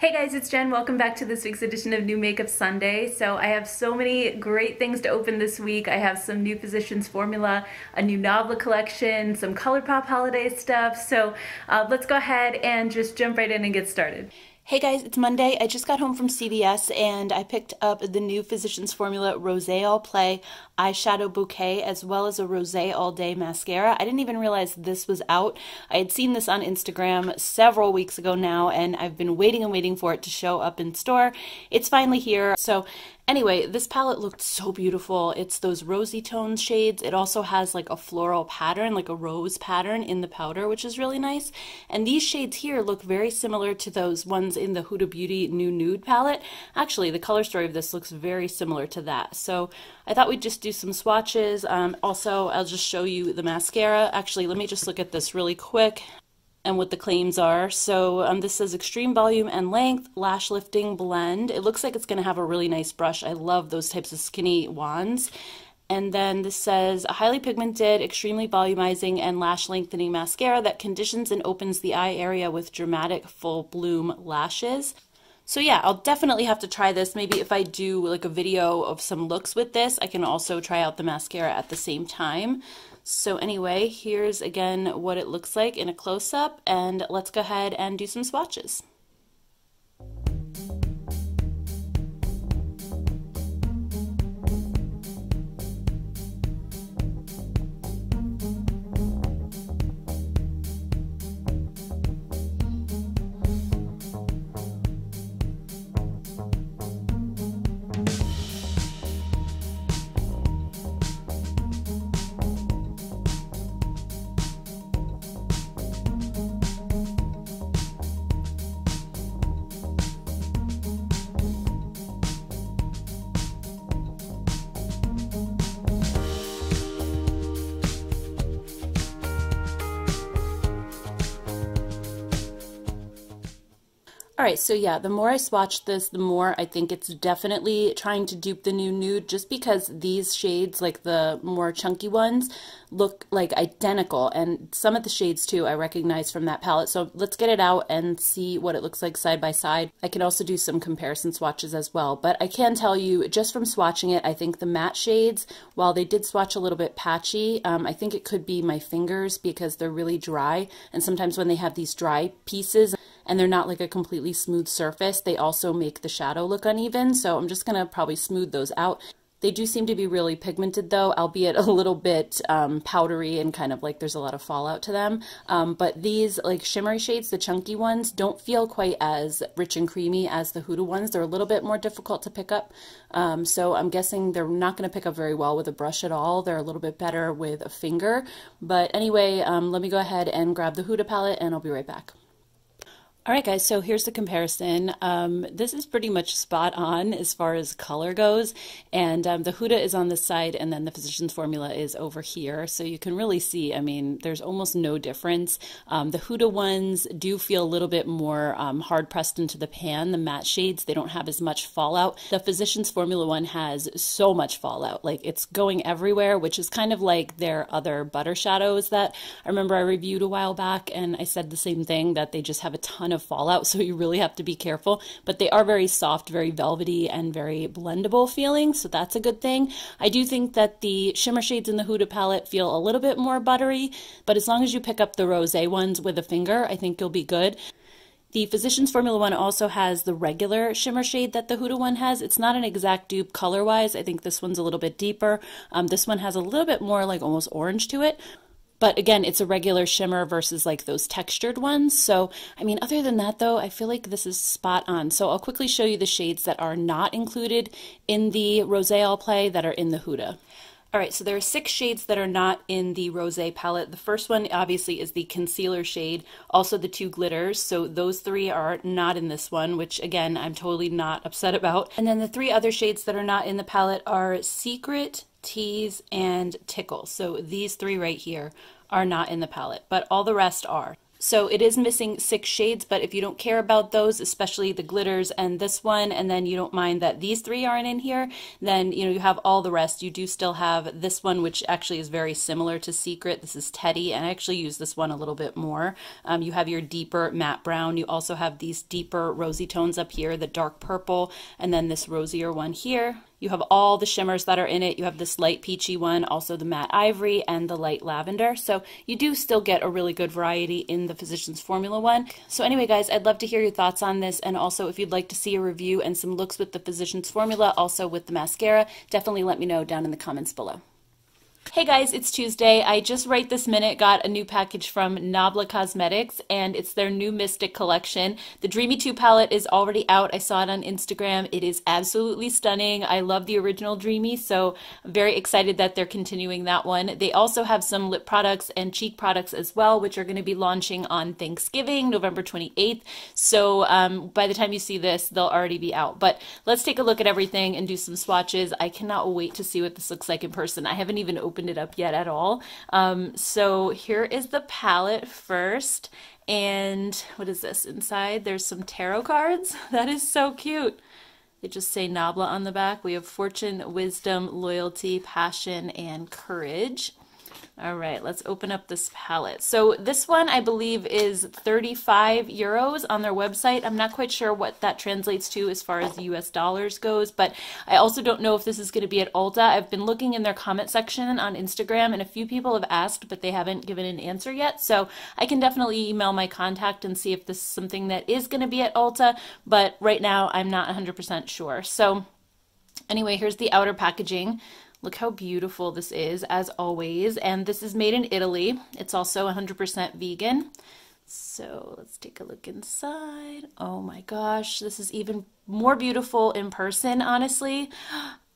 Hey guys, it's Jen. Welcome back to this week's edition of New Makeup Sunday. So I have so many great things to open this week. I have some new Physicians formula, a new Nabla collection, some Colourpop holiday stuff. So let's go ahead and just jump right in and get started. Hey guys, it's Monday. I just got home from CVS and I picked up the new Physicians Formula Rosé All Play eyeshadow bouquet as well as a Rosé All Day mascara. I didn't even realize this was out. I had seen this on Instagram several weeks ago now and I've been waiting and waiting for it to show up in store. It's finally here. So anyway, this palette looked so beautiful. It's those rosy tone shades. It also has like a floral pattern, like a rose pattern in the powder, which is really nice. And these shades here look very similar to those ones in the Huda Beauty New Nude palette. Actually, the color story of this looks very similar to that. So I thought we'd just do some swatches. Also, I'll just show you the mascara. Actually, let me just look at this really quick and what the claims are. So this says extreme volume and length, lash lifting blend. It looks like it's going to have a really nice brush. I love those types of skinny wands. And then this says a highly pigmented, extremely volumizing and lash lengthening mascara that conditions and opens the eye area with dramatic full bloom lashes. So yeah, I'll definitely have to try this. Maybe if I do like a video of some looks with this, I can also try out the mascara at the same time. So anyway, here's again what it looks like in a close-up, and let's go ahead and do some swatches. Alright, so yeah, the more I swatch this, the more I think it's definitely trying to dupe the new nude, just because these shades, like the more chunky ones, look like identical, and some of the shades too I recognize from that palette. So let's get it out and see what it looks like side by side. I can also do some comparison swatches as well, but I can tell you just from swatching it, I think the matte shades, while they did swatch a little bit patchy, I think it could be my fingers because they're really dry, and sometimes when they have these dry pieces and they're not like a completely smooth surface, they also make the shadow look uneven. So I'm just gonna probably smooth those out. They do seem to be really pigmented though, albeit a little bit powdery and kind of like there's a lot of fallout to them. But these like shimmery shades, the chunky ones, don't feel quite as rich and creamy as the Huda ones. They're a little bit more difficult to pick up. So I'm guessing they're not going to pick up very well with a brush at all. They're a little bit better with a finger. But anyway, let me go ahead and grab the Huda palette and I'll be right back. Alright guys, so here's the comparison. This is pretty much spot on as far as color goes, and the Huda is on this side and then the Physicians Formula is over here, so you can really see, I mean, there's almost no difference. The Huda ones do feel a little bit more hard pressed into the pan. The matte shades, they don't have as much fallout. The Physicians Formula one has so much fallout, like it's going everywhere, which is kind of like their other butter shadows that I remember I reviewed a while back, and I said the same thing, that they just have a ton of fallout, so you really have to be careful. But they are very soft, very velvety, and very blendable feeling, so that's a good thing. I do think that the shimmer shades in the Huda palette feel a little bit more buttery, but as long as you pick up the rosé ones with a finger, I think you'll be good. The Physicians Formula one also has the regular shimmer shade that the Huda one has. It's not an exact dupe color-wise. I think this one's a little bit deeper. This one has a little bit more like almost orange to it. But again, it's a regular shimmer versus like those textured ones. So, I mean, other than that though, I feel like this is spot on. So I'll quickly show you the shades that are not included in the Rosé All Play that are in the Huda. Alright, so there are 6 shades that are not in the Rosé palette. The first one obviously is the concealer shade, also the 2 glitters, so those 3 are not in this one, which again, I'm totally not upset about. And then the 3 other shades that are not in the palette are Secret, Tease, and Tickle. So these 3 right here are not in the palette, but all the rest are. So it is missing 6 shades, but if you don't care about those, especially the glitters and this one, and then you don't mind that these 3 aren't in here, then you have all the rest. You do still have this one, which actually is very similar to Secret. This is Teddy, and I actually use this one a little bit more. You have your deeper matte brown. You also have these deeper rosy tones up here, the dark purple, and then this rosier one here. You have all the shimmers that are in it. You have this light peachy one, also the matte ivory, and the light lavender. So you do still get a really good variety in the Physicians Formula one. So anyway, guys, I'd love to hear your thoughts on this. And also, if you'd like to see a review and some looks with the Physicians Formula, also with the mascara, definitely let me know down in the comments below. Hey guys, it's Tuesday. I just right this minute got a new package from Nabla Cosmetics, and it's their new Mystic collection. The Dreamy 2 palette is already out. I saw it on Instagram. It is absolutely stunning. I love the original Dreamy, so I'm very excited that they're continuing that one. They also have some lip products and cheek products as well, which are going to be launching on Thanksgiving, November 28th. So by the time you see this, they'll already be out. But let's take a look at everything and do some swatches. I cannot wait to see what this looks like in person. I haven't even opened it up yet at all. So here is the palette first, and what is this inside? There's some tarot cards. That is so cute. They just say Nabla on the back. We have fortune, wisdom, loyalty, passion, and courage. All right, let's open up this palette. So this one, I believe, is 35 euros on their website. I'm not quite sure what that translates to as far as US dollars goes, but I also don't know if this is going to be at Ulta. I've been looking in their comment section on Instagram, and a few people have asked, but they haven't given an answer yet. So I can definitely email my contact and see if this is something that is going to be at Ulta, but right now I'm not 100% sure. So anyway, here's the outer packaging. Look how beautiful this is, as always. And this is made in Italy. It's also 100% vegan. So let's take a look inside. Oh my gosh, this is even more beautiful in person, honestly.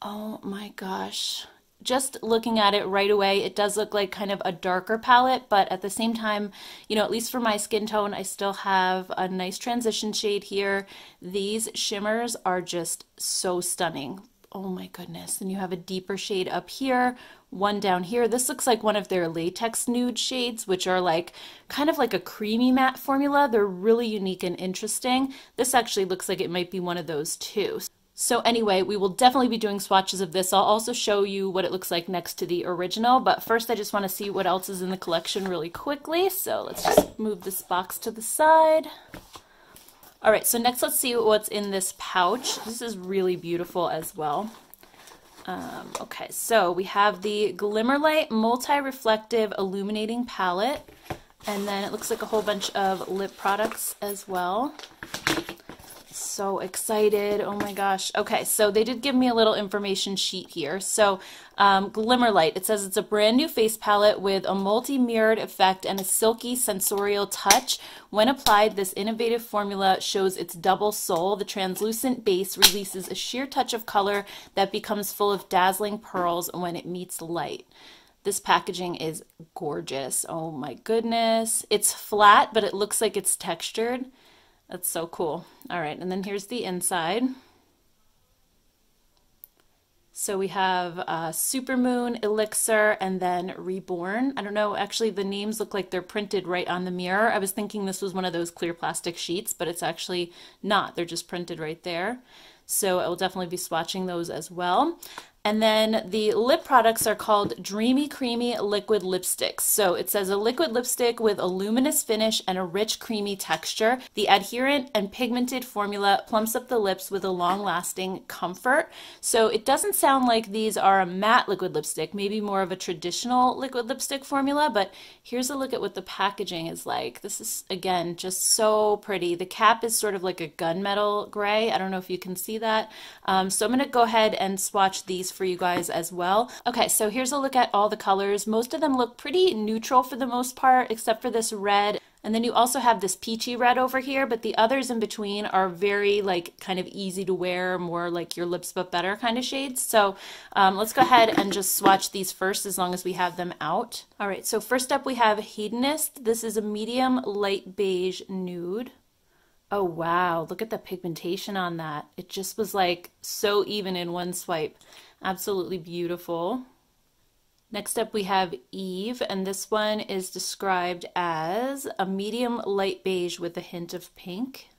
Oh my gosh. Just looking at it right away, it does look like kind of a darker palette, but at the same time, at least for my skin tone, I still have a nice transition shade here. These shimmers are just so stunning. Oh my goodness. And you have a deeper shade up here, one down here. This looks like one of their latex nude shades, which are like kind of like a creamy matte formula. They're really unique and interesting. This actually looks like it might be one of those too. So anyway, we will definitely be doing swatches of this. I'll also show you what it looks like next to the original, but first I just want to see what else is in the collection really quickly. So let's just move this box to the side. All right, so next let's see what's in this pouch. This is really beautiful as well. Okay, so we have the Glimmerlight Multi-Reflective Illuminating Palette, and then it looks like a whole bunch of lip products as well. So excited. Oh my gosh. Okay, so they did give me a little information sheet here. So Glimmerlight, it says it's a brand new face palette with a multi-mirrored effect and a silky sensorial touch. When applied, this innovative formula shows its double soul. The translucent base releases a sheer touch of color that becomes full of dazzling pearls when it meets light. This packaging is gorgeous. Oh my goodness. It's flat, but it looks like it's textured. That's so cool. All right, and then here's the inside. So we have Supermoon, Elixir, and then Reborn. I don't know, actually the names look like they're printed right on the mirror. I was thinking this was one of those clear plastic sheets, but it's actually not. They're just printed right there. So I will definitely be swatching those as well. And then the lip products are called Dreamy Creamy Liquid Lipsticks. So it says a liquid lipstick with a luminous finish and a rich creamy texture. The adherent and pigmented formula plumps up the lips with a long-lasting comfort. So it doesn't sound like these are a matte liquid lipstick, maybe more of a traditional liquid lipstick formula, but here's a look at what the packaging is like. This is, again, just so pretty. The cap is sort of like a gunmetal gray. I don't know if you can see that. So I'm going to go ahead and swatch these for you guys as well. Okay, so here's a look at all the colors. Most of them look pretty neutral for the most part, except for this red. And then you also have this peachy red over here, but the others in between are very like kind of easy to wear, more like your lips but better kind of shades. So let's go ahead and just swatch these first as long as we have them out. All right, so first up we have Hedonist. This is a medium light beige nude. Oh wow, look at the pigmentation on that. It just was like so even in one swipe. Absolutely beautiful. Next up we have Eve, and this one is described as a medium light beige with a hint of pink.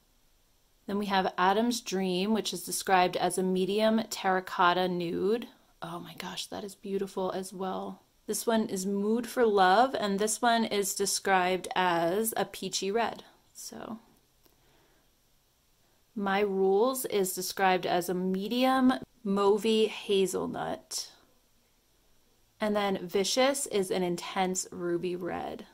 Then we have Adam's Dream, which is described as a medium terracotta nude. Oh my gosh, that is beautiful as well. This one is Mood for Love, and this one is described as a peachy red. So My Rules is described as a medium mauvey hazelnut. And then Vicious is an intense ruby red.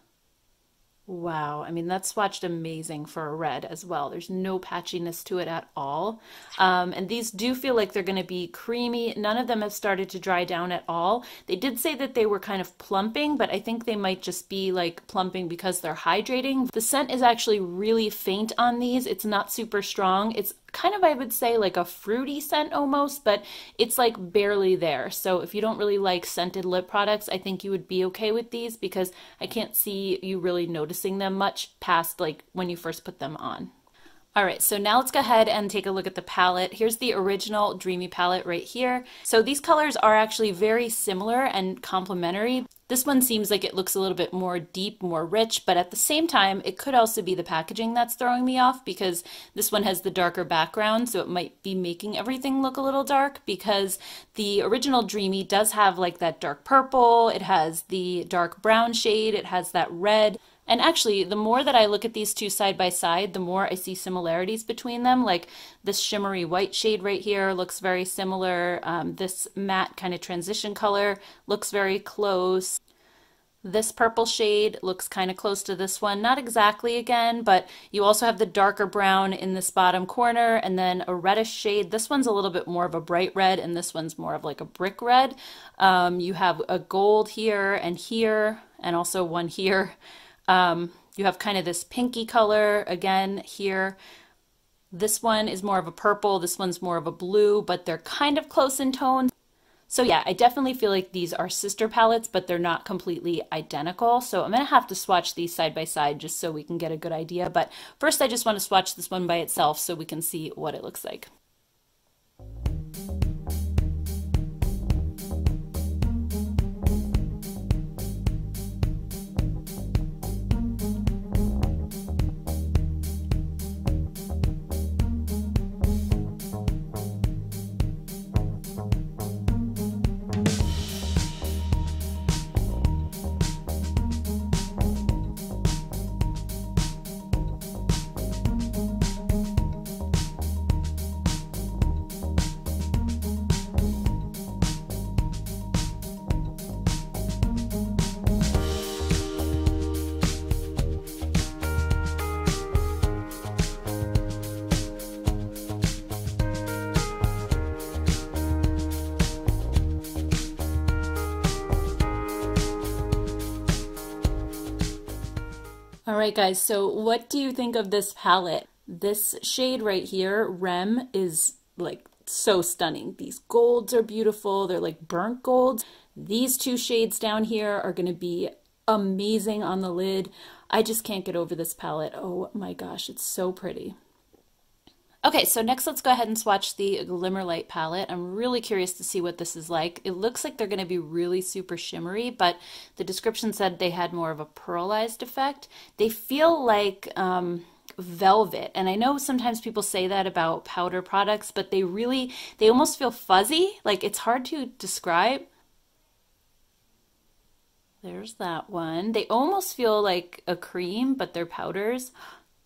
Wow, I mean, that's swatched amazing for a red as well. There's no patchiness to it at all. And these do feel like they're going to be creamy. None of them have started to dry down at all. They did say that they were kind of plumping, but I think they might just be like plumping because they're hydrating. The scent is actually really faint on these. It's not super strong. It's kind of, I would say, like a fruity scent almost, but it's like barely there. So if you don't really like scented lip products, I think you would be okay with these because I can't see you really noticing them much past like when you first put them on. All right, so now let's go ahead and take a look at the palette. Here's the original Dreamy palette right here. So these colors are actually very similar and complementary. This one seems like it looks a little bit more deep, more rich, but at the same time, it could also be the packaging that's throwing me off because this one has the darker background, so it might be making everything look a little dark because the original Dreamy does have like that dark purple, it has the dark brown shade, it has that red. And actually, the more that I look at these two side by side, the more I see similarities between them. Like this shimmery white shade right here looks very similar. This matte kind of transition color looks very close. This purple shade looks kind of close to this one. Not exactly again, but you also have the darker brown in this bottom corner and then a reddish shade. This one's a little bit more of a bright red and this one's more of like a brick red. You have a gold here and also one here. You have kind of this pinky color again here. This one is more of a purple, this one's more of a blue, but they're kind of close in tone. So yeah, I definitely feel like these are sister palettes, but they're not completely identical. So I'm gonna have to swatch these side by side just so we can get a good idea. But first I just want to swatch this one by itself so we can see what it looks like. All right, guys, so what do you think of this palette? This shade right here, Rem, is like so stunning. These golds are beautiful. They're like burnt golds. These two shades down here are going to be amazing on the lid. I just can't get over this palette. Oh my gosh, it's so pretty. Okay, so next let's go ahead and swatch the Glimmerlight palette. I'm really curious to see what this is like. It looks like they're going to be really super shimmery, but the description said they had more of a pearlized effect. They feel like velvet, and I know sometimes people say that about powder products, but they almost feel fuzzy. Like it's hard to describe. There's that one. They almost feel like a cream, but they're powders.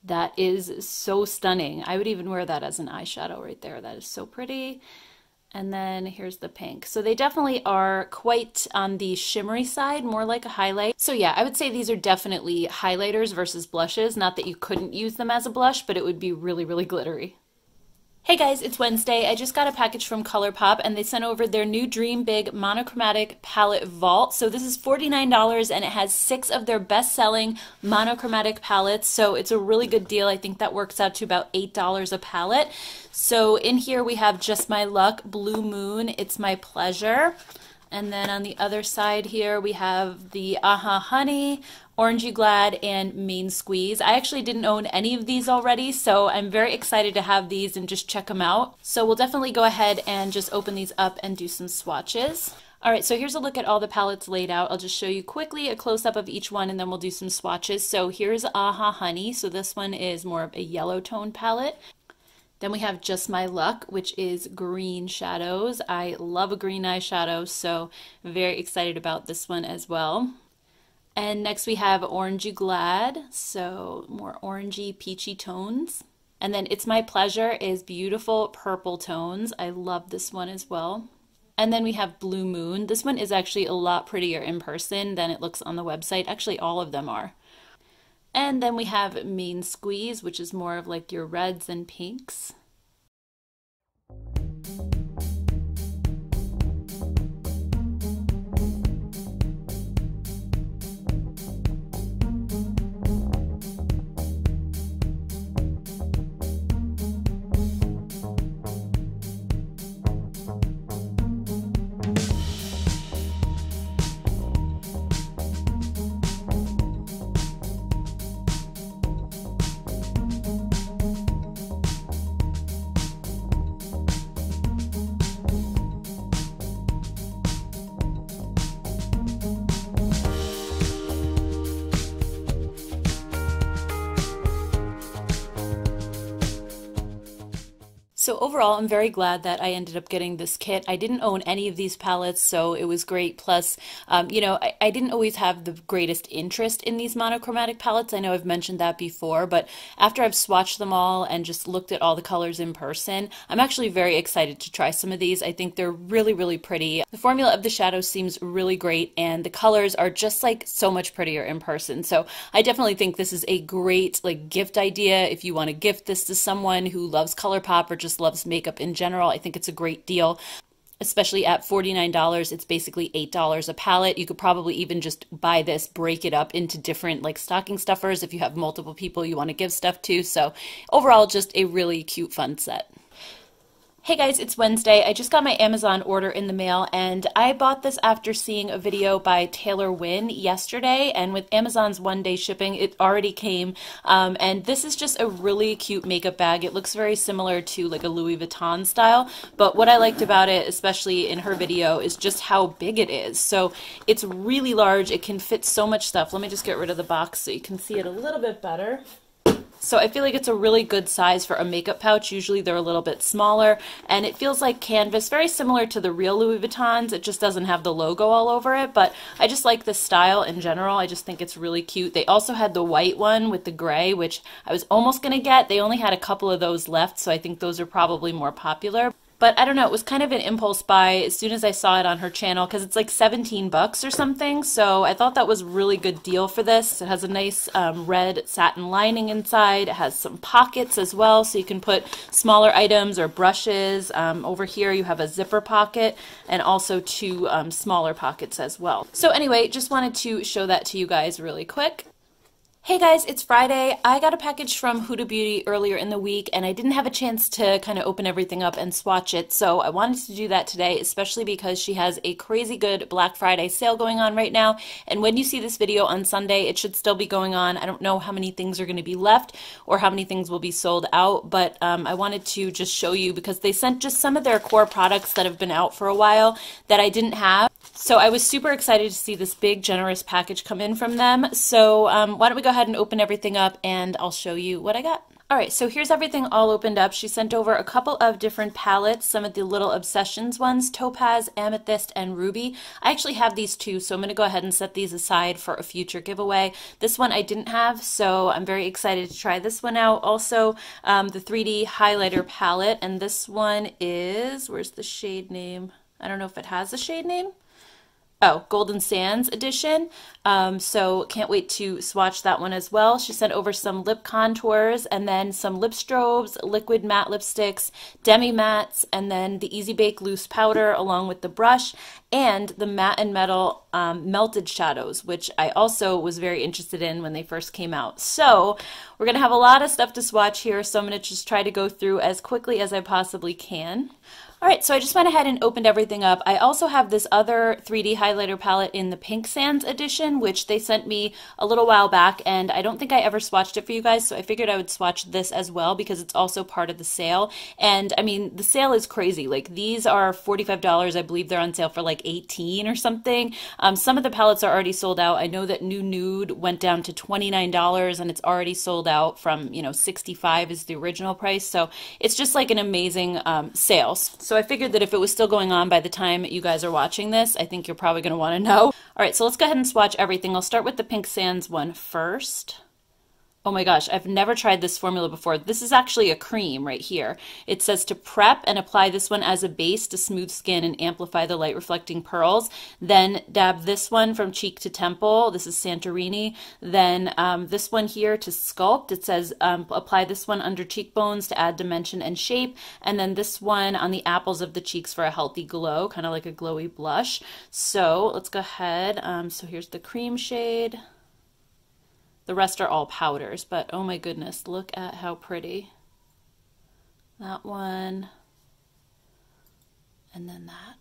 That is so stunning. I would even wear that as an eyeshadow right there. That is so pretty. And then here's the pink. So they definitely are quite on the shimmery side, more like a highlight. So yeah, I would say these are definitely highlighters versus blushes. Not that you couldn't use them as a blush, but it would be really, really glittery. Hey guys, it's Wednesday. I just got a package from Colourpop and they sent over their new Dream Big monochromatic palette vault. So this is $49 and it has 6 of their best-selling monochromatic palettes. So it's a really good deal. I think that works out to about $8 a palette. So in here we have Just My Luck, Blue Moon, It's My Pleasure. And then on the other side here we have the Aha Honey, Orange You Glad, and Main Squeeze. I actually didn't own any of these already, so I'm very excited to have these and just check them out. So we'll definitely go ahead and just open these up and do some swatches. All right, so here's a look at all the palettes laid out. I'll just show you quickly a close-up of each one and then we'll do some swatches. So here's Aha Honey. So this one is more of a yellow tone palette. Then we have Just My Luck, which is green shadows. I love a green eyeshadow, so I'm very excited about this one as well. And next we have Orangey Glad, so more orangey, peachy tones. And then It's My Pleasure is beautiful purple tones. I love this one as well. And then we have Blue Moon. This one is actually a lot prettier in person than it looks on the website. Actually, all of them are. And then we have Main Squeeze, which is more of like your reds and pinks. So overall, I'm very glad that I ended up getting this kit. I didn't own any of these palettes, so it was great. Plus, you know, I didn't always have the greatest interest in these monochromatic palettes. I know I've mentioned that before, but after I've swatched them all and just looked at all the colors in person, I'm actually very excited to try some of these. I think they're really, really pretty. The formula of the shadows seems really great, and the colors are just like so much prettier in person. So I definitely think this is a great like gift idea if you want to gift this to someone who loves Colourpop or just loves makeup in general. I think it's a great deal, especially at $49. It's basically $8 a palette. You could probably even just buy this, break it up into different like stocking stuffers if you have multiple people you want to give stuff to. So overall, just a really cute, fun set. Hey guys, it's Wednesday. I just got my Amazon order in the mail, and I bought this after seeing a video by Taylor Wynn yesterday, and with Amazon's one-day shipping, it already came, and this is just a really cute makeup bag. It looks very similar to like a Louis Vuitton style, but what I liked about it, especially in her video, is just how big it is. So it's really large. It can fit so much stuff. Let me just get rid of the box so you can see it a little bit better. So I feel like it's a really good size for a makeup pouch. Usually they're a little bit smaller, and it feels like canvas, very similar to the real Louis Vuittons. It just doesn't have the logo all over it, but I just like the style in general. I just think it's really cute. They also had the white one with the gray, which I was almost going to get. They only had a couple of those left, so I think those are probably more popular. But I don't know, it was kind of an impulse buy as soon as I saw it on her channel because it's like 17 bucks or something. So I thought that was a really good deal for this. It has a nice red satin lining inside. It has some pockets as well, so you can put smaller items or brushes. Over here you have a zipper pocket and also two smaller pockets as well. So anyway, just wanted to show that to you guys really quick. Hey guys, it's Friday. I got a package from Huda Beauty earlier in the week, and I didn't have a chance to kind of open everything up and swatch it, so I wanted to do that today, especially because she has a crazy good Black Friday sale going on right now, and when you see this video on Sunday, it should still be going on. I don't know how many things are going to be left or how many things will be sold out, but I wanted to just show you because they sent just some of their core products that have been out for a while that I didn't have. So I was super excited to see this big, generous package come in from them. So why don't we go ahead and open everything up and I'll show you what I got. All right, so here's everything all opened up. She sent over a couple of different palettes, some of the little Obsessions ones, Topaz, Amethyst, and Ruby. I actually have these two, so I'm going to go ahead and set these aside for a future giveaway. This one I didn't have, so I'm very excited to try this one out. Also, the 3D highlighter palette, and this one is, where's the shade name? I don't know if it has a shade name. Oh, Golden Sands edition. So can't wait to swatch that one as well. She sent over some lip contours and then some lip strobes, liquid matte lipsticks, demi mattes, and then the Easy Bake loose powder along with the brush and the matte and metal melted shadows, which I also was very interested in when they first came out. So we're going to have a lot of stuff to swatch here, so I'm going to just try to go through as quickly as I possibly can. Alright, so I just went ahead and opened everything up. I also have this other 3D highlighter palette in the Pink Sands edition, which they sent me a little while back, and I don't think I ever swatched it for you guys, so I figured I would swatch this as well because it's also part of the sale. And I mean, the sale is crazy. Like, these are $45. I believe they're on sale for like $18 or something. Some of the palettes are already sold out. I know that New Nude went down to $29 and it's already sold out from, you know, $65 is the original price. So it's just like an amazing sales. So I figured that if it was still going on by the time you guys are watching this, I think you're probably going to want to know. All right, so let's go ahead and swatch everything. I'll start with the Pink Sands one first. Oh my gosh, I've never tried this formula before. This is actually a cream right here. It says to prep and apply this one as a base to smooth skin and amplify the light reflecting pearls. Then dab this one from cheek to temple. This is Santorini. Then this one here to sculpt. It says apply this one under cheekbones to add dimension and shape. And then this one on the apples of the cheeks for a healthy glow, kind of like a glowy blush. So let's go ahead. So here's the cream shade. The rest are all powders, but oh my goodness, look at how pretty. That one, and then that.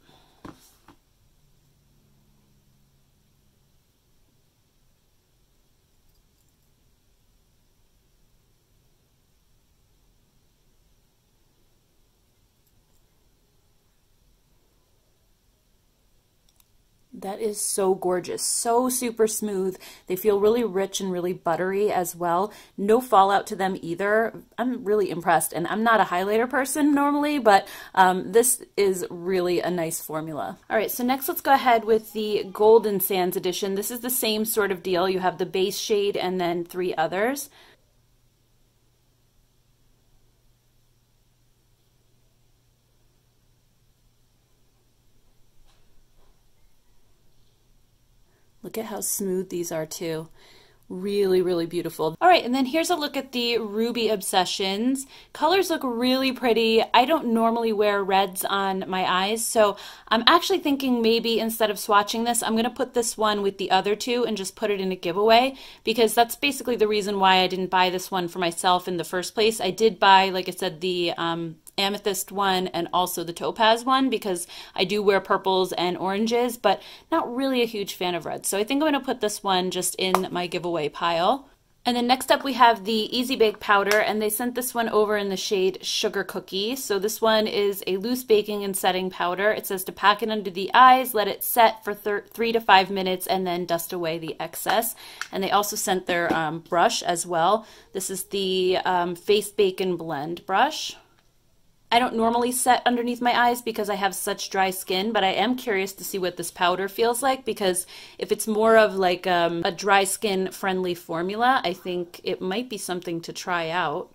That is so gorgeous, so super smooth. They feel really rich and really buttery as well. No fallout to them either. I'm really impressed, and I'm not a highlighter person normally, but this is really a nice formula. All right, so next let's go ahead with the Golden Sands edition. This is the same sort of deal. You have the base shade and then 3 others. Look at how smooth these are too. Really, really beautiful. All right, and then here's a look at the Ruby Obsessions. Colors look really pretty. I don't normally wear reds on my eyes, so I'm actually thinking maybe instead of swatching this, I'm gonna put this one with the other 2 and just put it in a giveaway, because that's basically the reason why I didn't buy this one for myself in the first place. I did buy, like I said, the amethyst one and also the topaz one, because I do wear purples and oranges, but not really a huge fan of red. So I think I'm going to put this one just in my giveaway pile. And then next up we have the Easy Bake powder, and they sent this one over in the shade Sugar Cookie. So this one is a loose baking and setting powder. It says to pack it under the eyes, let it set for 3 to 5 minutes, and then dust away the excess. And they also sent their brush as well. This is the Face Bacon Blend brush. I don't normally set underneath my eyes because I have such dry skin, but I am curious to see what this powder feels like, because if it's more of like a dry skin friendly formula, I think it might be something to try out.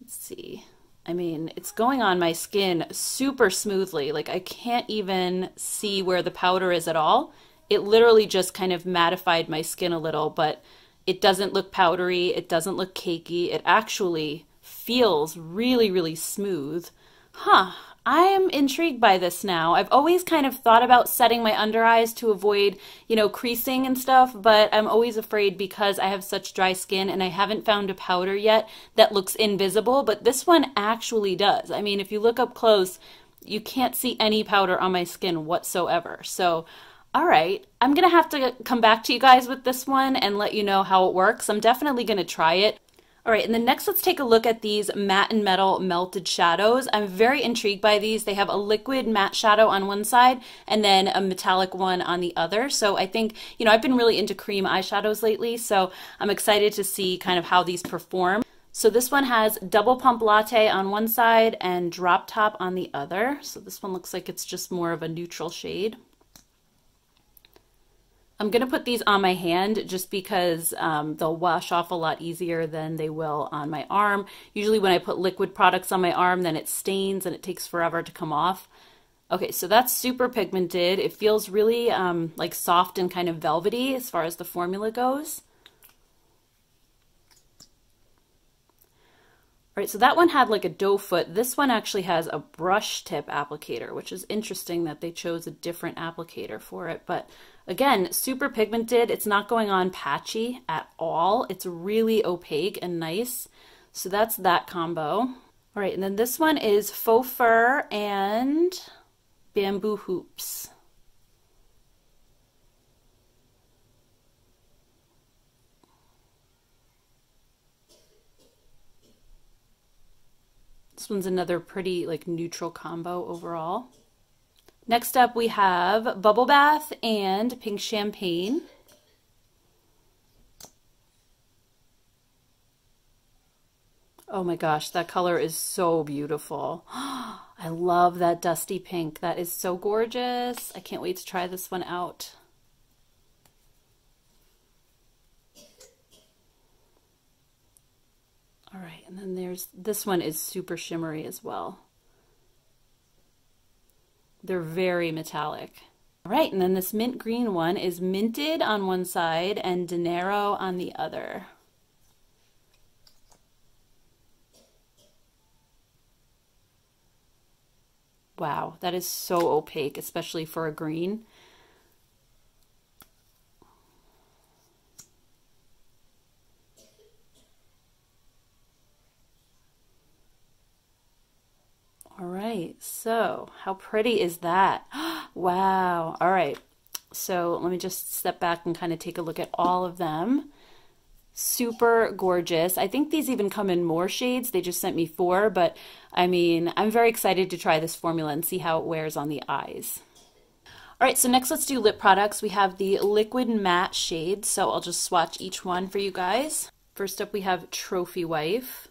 Let's see. I mean, it's going on my skin super smoothly. Like I can't even see where the powder is at all. It literally just kind of mattified my skin a little, but it doesn't look powdery. It doesn't look cakey. It actually feels really, really smooth. Huh, I'm intrigued by this now. I've always kind of thought about setting my under eyes to avoid, you know, creasing and stuff, but I'm always afraid because I have such dry skin and I haven't found a powder yet that looks invisible, but this one actually does. I mean, if you look up close, you can't see any powder on my skin whatsoever. So, all right, I'm gonna have to come back to you guys with this one and let you know how it works. I'm definitely gonna try it. All right, and then next let's take a look at these Matte and Metal Melted Shadows. I'm very intrigued by these. They have a liquid matte shadow on one side and then a metallic one on the other. So I think, you know, I've been really into cream eyeshadows lately, so I'm excited to see kind of how these perform. So this one has Double Pump Latte on one side and Drop Top on the other. So this one looks like it's just more of a neutral shade. I'm going to put these on my hand just because they'll wash off a lot easier than they will on my arm. Usually when I put liquid products on my arm, then it stains and it takes forever to come off. Okay, so that's super pigmented. It feels really like soft and kind of velvety as far as the formula goes. All right, so that one had like a doe foot. This one actually has a brush tip applicator, which is interesting that they chose a different applicator for it. But again, super pigmented. It's not going on patchy at all. It's really opaque and nice. So that's that combo. All right, and then this one is Faux Fur and Bamboo Hoops. This one's another pretty like neutral combo overall. Next up we have Bubble Bath and Pink Champagne. Oh my gosh, that color is so beautiful. I love that dusty pink. That is so gorgeous. I can't wait to try this one out. All right, and then there's this one is super shimmery as well. They're very metallic. All right, and then this mint green one is minted on one side and dinero on the other. Wow, that is so opaque, especially for a green. All right, so how pretty is that? Wow. All right, so let me just step back and kind of take a look at all of them. Super gorgeous. I think these even come in more shades. They just sent me 4, but I mean, I'm very excited to try this formula and see how it wears on the eyes. All right, so next let's do lip products. We have the liquid matte shades, so I'll just swatch each one for you guys. First up, we have Trophy Wife.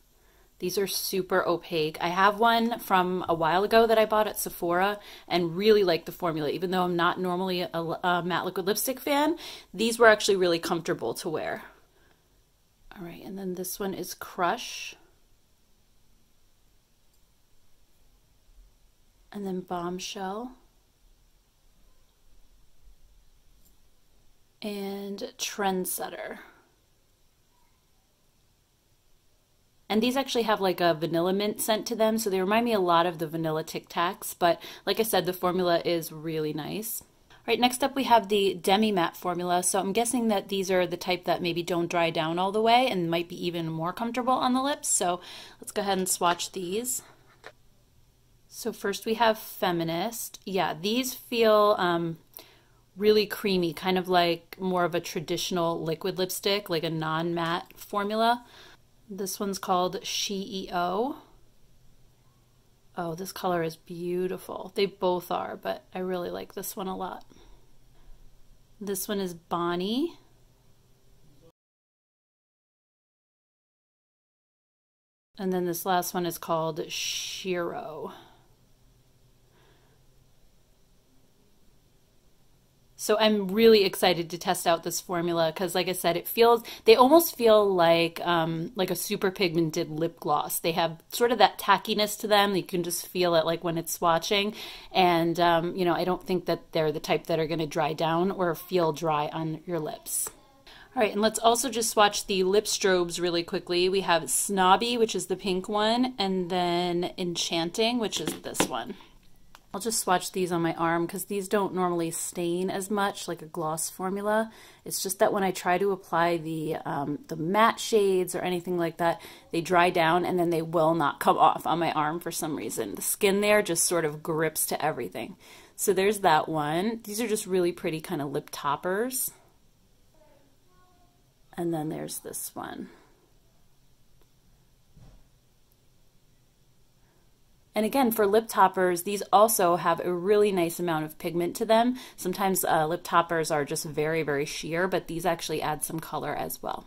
These are super opaque. I have one from a while ago that I bought at Sephora and really like the formula. Even though I'm not normally a matte liquid lipstick fan, these were actually really comfortable to wear. All right, and then this one is Crush. And then Bombshell. And Trendsetter. And these actually have like a vanilla mint scent to them, so they remind me a lot of the vanilla Tic Tacs, but like I said, the formula is really nice. All right, next up we have the Demi Matte formula. So I'm guessing that these are the type that maybe don't dry down all the way and might be even more comfortable on the lips. So let's go ahead and swatch these. So first we have Feminist. Yeah, these feel really creamy, kind of like more of a traditional liquid lipstick, like a non-matte formula. This one's called She-E-O. Oh, this color is beautiful. They both are, but I really like this one a lot. This one is Bonnie. And then this last one is called Shiro. So I'm really excited to test out this formula because, like I said, they almost feel like a super pigmented lip gloss. They have sort of that tackiness to them. You can just feel it like when it's swatching. And, you know, I don't think that they're the type that are going to dry down or feel dry on your lips. All right, and let's also just swatch the lip strobes really quickly. We have Snobby, which is the pink one, and then Enchanting, which is this one. I'll just swatch these on my arm because these don't normally stain as much like a gloss formula. It's just that when I try to apply the matte shades or anything like that, they dry down and then they will not come off on my arm for some reason. The skin there just sort of grips to everything. So there's that one. These are just really pretty kind of lip toppers. And then there's this one. And again, for lip toppers, these also have a really nice amount of pigment to them. Sometimes lip toppers are just very, very sheer, but these actually add some color as well.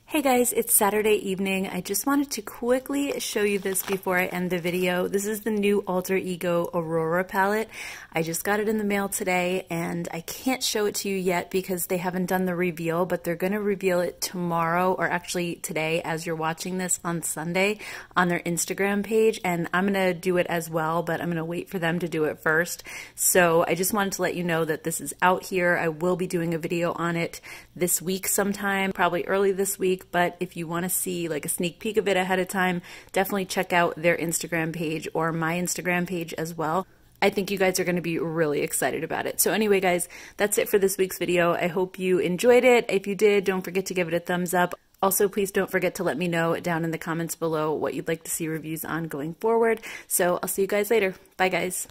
Hey guys, it's Saturday evening. I just wanted to quickly show you this before I end the video. This is the new Alter Ego Aurora palette. I just got it in the mail today and I can't show it to you yet because they haven't done the reveal, but they're going to reveal it tomorrow, or actually today as you're watching this on Sunday, on their Instagram page, and I'm going to do it as well, but I'm going to wait for them to do it first. So I just wanted to let you know that this is out here. I will be doing a video on it this week sometime, probably early this week, but if you want to see like a sneak peek of it ahead of time, definitely check out their Instagram page or my Instagram page as well. I think you guys are going to be really excited about it. So anyway, guys, that's it for this week's video. I hope you enjoyed it. If you did, don't forget to give it a thumbs up. Also, please don't forget to let me know down in the comments below what you'd like to see reviews on going forward. So I'll see you guys later. Bye, guys.